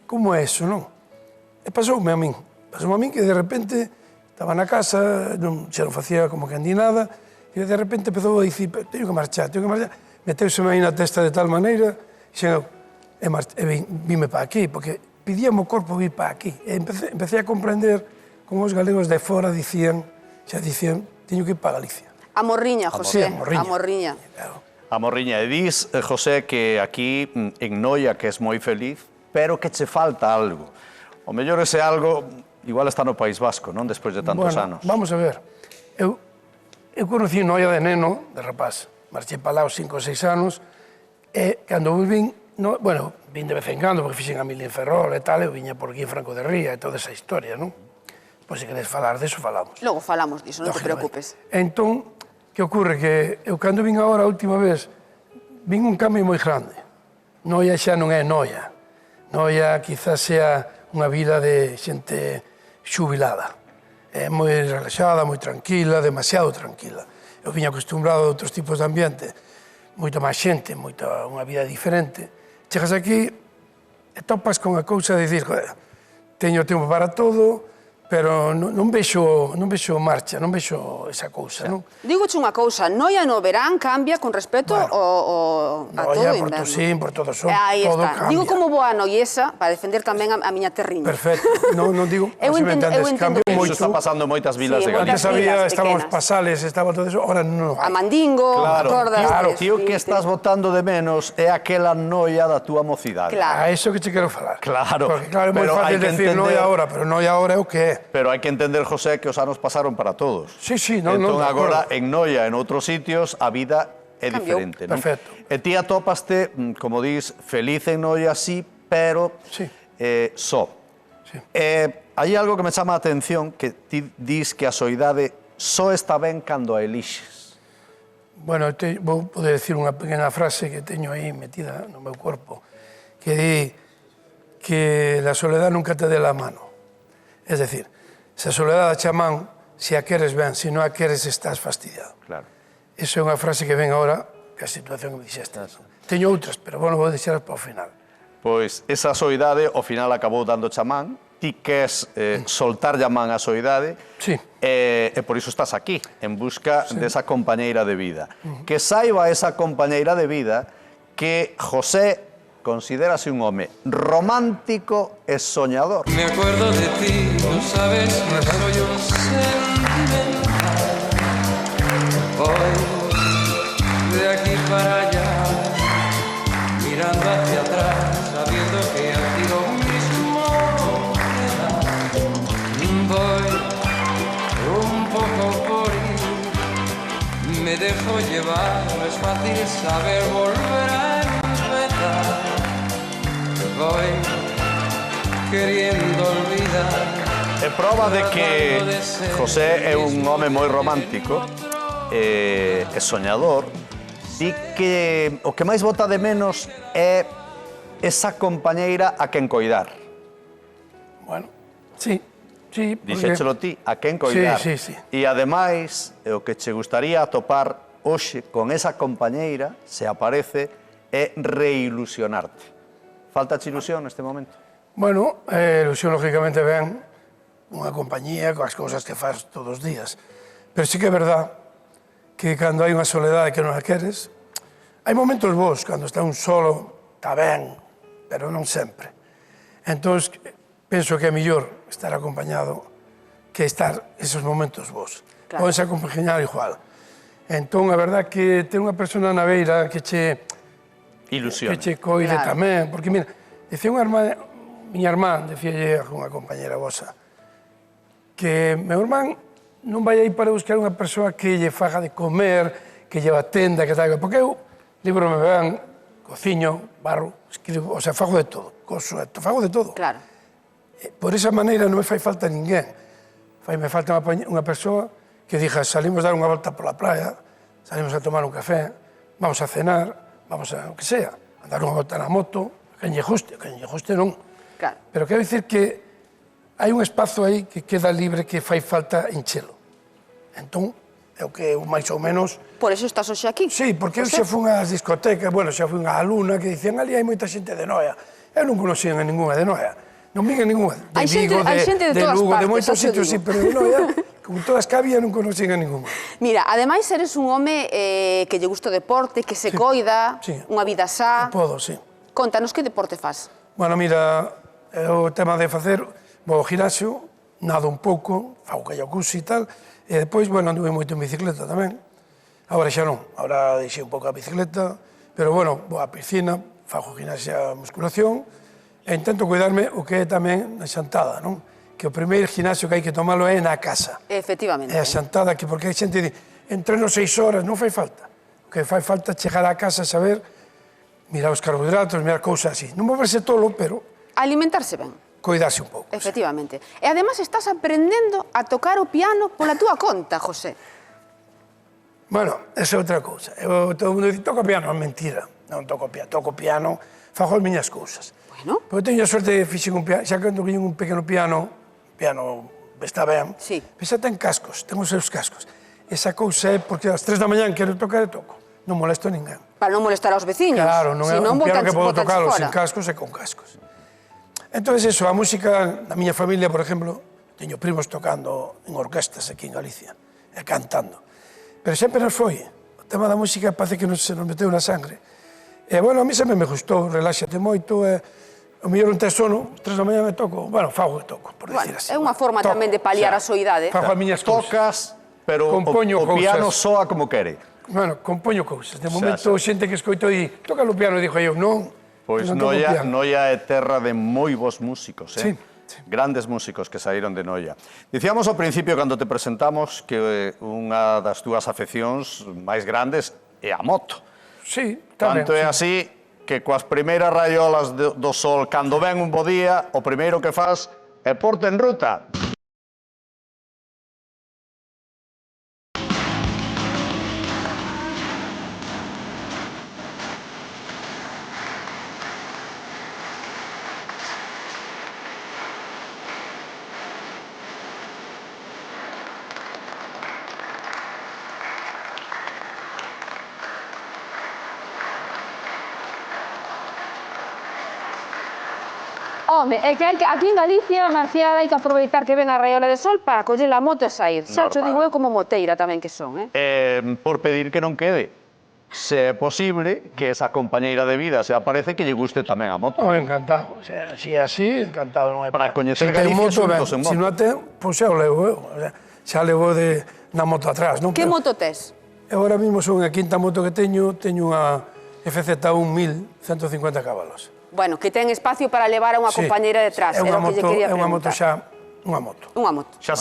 como é eso, non? E pasoume a min que de repente estaba na casa, xa non facía como que andí nada, e de repente empezou a dicir, teño que marchar, meteuseme aí na testa de tal maneira, e vime para aquí, porque pedíame o corpo vir para aquí. E empecé a comprender como os galegos de fora xa dicían, teño que ir para Galicia. A Morriña, José, a Morriña. A Morriña. E dis, José, que aquí en Noia que és moi feliz, pero que che falta algo. O mellor ese algo igual está no País Vasco, non? Despois de tantos anos. Vamos a ver. Eu conocí Noia de neno, de rapaz. Marchei para lá aos 5 ou 6 anos, e cando vin, vin de vez en cando, porque fixen a mil en Ferrol e tal, eu viña por aquí en Franco de Ría e toda esa historia, non? Pois se queres falar deso, falamos. Logo falamos diso, non te preocupes. Entón, que ocorre? Que eu cando vin agora a última vez, vin un cambio moi grande. Noia xa non é Noia. Noia quizás sea unha vida de xente xubilada. É moi relaxada, moi tranquila, demasiado tranquila. Eu viña acostumbrado a outros tipos de ambiente, moita máis xente, unha vida diferente. Chegas aquí e topas con a cousa de dicir, teño tempo para todo, pero non vexo marcha, non vexo esa cousa, non? Dígoche unha cousa, Noia no verán cambia con respecto a todo o inverno. Sí, por todo son, todo cambia. Digo como boa noiesa, para defender tamén a miña terriña. Perfecto, non digo, se me entendes, cambia moito. Iso está pasando en moitas vilas de Galicia. Antes estábamos Pasales, estaba todo eso, ahora non hai. A Mandingo, a Cordas. Claro, tío, que estás botando de menos é aquela noia da túa mocidade. A eso que te quero falar. Claro. Porque claro, é moi fácil decir noia agora, pero noia agora é o que é. Pero hai que entender, José, que os anos pasaron para todos. Sí, non. Entón, agora, en Noia, en outros sitios, a vida é diferente, non? Perfecto. E ti atopaste, como dis, feliz en Noia, sí, pero só. Hai algo que me chama a atención, que ti dis que a soidade só está ben cando a elixes. Bueno, vou poder decir unha pequena frase que teño aí metida no meu corpo, que di que la soledad nunca te dé la mano. Es decir, se a soledad da chamán, se a queres ben, se non a queres estás fastidiado. Claro. Esa é unha frase que ven agora, que a situación que me dixeste. Teño outras, pero bueno, vou deixar para o final. Pois esa soidade, ao final, acabou dando chamán. Ti queres soltar chamán a soidade. Sí. E por iso estás aquí, en busca desa compañeira de vida. Que saiba esa compañeira de vida que José considérase un home romántico e soñador. Me acuerdo de ti, no sabes que soy un sentimental. Voy de aquí para allá, mirando hacia atrás, sabiendo que aquí lo mismo me da. Voy un poco por ir, me dejo llevar, no es fácil saber volver a empezar. Voy queriendo olvidar. É prova de que José é un home moi romántico e soñador, e que o que máis bota de menos é esa compañeira a quen coidar. Bueno, sí. Dixéchelo ti, a quen coidar. Sí. E ademais, o que che gustaría atopar hoxe con esa compañeira, se aparece, é reilusionarte. Falta che ilusión neste momento? Bueno, ilusión lógicamente ven unha compañía coas cousas que faz todos os días. Pero sí que é verdad que cando hai unha soledade que non a queres, hai momentos vos, cando está un solo, está ben, pero non sempre. Entón, penso que é mellor estar acompañado que estar esos momentos vos. Podes acompañar igual. Entón, a verdad que ter unha persona na beira que che ilusión. Que che coide tamén, porque mira, decía miña irmán, decíalle a unha compañera vosa, que meu irmán non vai aí para buscar unha persoa que lle faga de comer, que lleva tenda, que tal, porque eu libro-me ben, cociño, barro, escribo, o sea, fago de todo, coso, fago de todo. Claro. Por esa maneira non me fai falta ninguén. Me falta unha persoa que diga, salimos a dar unha volta pola praia, salimos a tomar un café, vamos a cenar, vamos a, o que sea, a dar unha volta na moto, a quen lle guste non. Claro. Pero quero dicir que hai un espazo aí que queda libre que fai falta enchelo. Entón, é o que máis ou menos... Por eso estás hoxe aquí. Sí, porque eu xa fui ás discotecas, bueno, xa fui á Luna, que dicían, ali hai moita xente de Noia. Eu non conocían a ninguna de Noia. Non vin a ninguna. De Hai xente- Vigo, hai xente de todas Lugo, de partes, moitos xa te sitios, sí, digo. pero de Noia, con todas que había, non conocían a ninguna. Mira, ademais eres un home que lle gusta o deporte, que se coida, sí. unha vida xa. Podo, sí. Contanos que deporte fas. Bueno, mira, o tema de facer, vou ao ginasio, nado un pouco, fago kayakushi e tal, e depois, bueno, anduve moito en bicicleta tamén. Agora xa non, agora deixei un pouco a bicicleta, pero bueno, vou á piscina, fago gimnasia, musculación, e intento cuidarme o que é tamén a xantada, non? Que o primeiro gimnasio que hai que tomalo é na casa. Efectivamente. É a xantada, que porque a xente di, entreno 6 horas, non fai falta. O que fai falta é chegar á casa, saber, mirar os carbohidratos, mirar cousas así. Non moverse tolo, pero Alimentarse ben. cuidarse un pouco. Efectivamente. E ademais estás aprendendo a tocar o piano pola túa conta, José. Bueno, esa é outra cousa. Todo o mundo dice, toco piano, é mentira. Non toco piano, fago as miñas cousas. Bueno. Porque teño a sorte de fixen un piano, xa cando collín un pequeno piano está ben, Sí. Pesa ten cascos, ten os seus cascos. Esa cousa é porque ás 3 da mañán quero tocar e toco. Non molesto a ninguén. Para non molestar aos veciños. Claro, non é Senón un piano que podo botanche tocalo fora. sin cascos e con cascos. Entón, eso, a música, na miña familia, por exemplo, teño primos tocando en orquestas aquí en Galicia, e cantando. Pero sempre nos foi. O tema da música parece que se nos meteu na sangre. E, bueno, a mí sempre me gustou, reláxate moito, e o mellor non tes sono, 3 da mañá me toco, bueno, fago e toco, por Bueno, decir así. é unha forma tamén de paliar a soidade. Fago as miñas cousas. Tocas, pero Compoño o piano cousas. soa como quere. Bueno, compoño cousas. De momento, xente que escoito e toca o piano, dixo eu, non. Pois non toco Noia, piano. Noia é terra de moi bons músicos, Sí, sí. Grandes músicos que saíron de Noia. Dicíamos ao principio, cando te presentamos, que unha das túas afeccións máis grandes é a moto. Sí, tamén. Tanto é sí. así que coas primeiras raiolas do sol, cando ven un bo día, o primeiro que faz é porte en ruta. Home, é que aquí en Galicia, Marcial, hai que aproveitar que ven a raiola de sol para coller a moto e sair. Xa te Normal. digo eu como moteira tamén que son, Por pedir que non quede, se é posible, que esa compañeira de vida se aparece que lle guste tamén a moto. Oh, encantado. O sea, si é así, encantado. Non é Para coñecer Se ten Galicia moto, ben. xuntos en Se moto. non a ten, pois xa o levo eu. O sea, xa levo na moto atrás, non? Que Pero moto tes? eu ahora mesmo son a quinta moto que teño unha FZ1 1150 cabalos. Bueno, que ten espacio para levar a unha Sí. compañeira detrás. É Era unha o que lle moto, quería é unha moto preguntar. xa, unha moto. Unha moto. Xa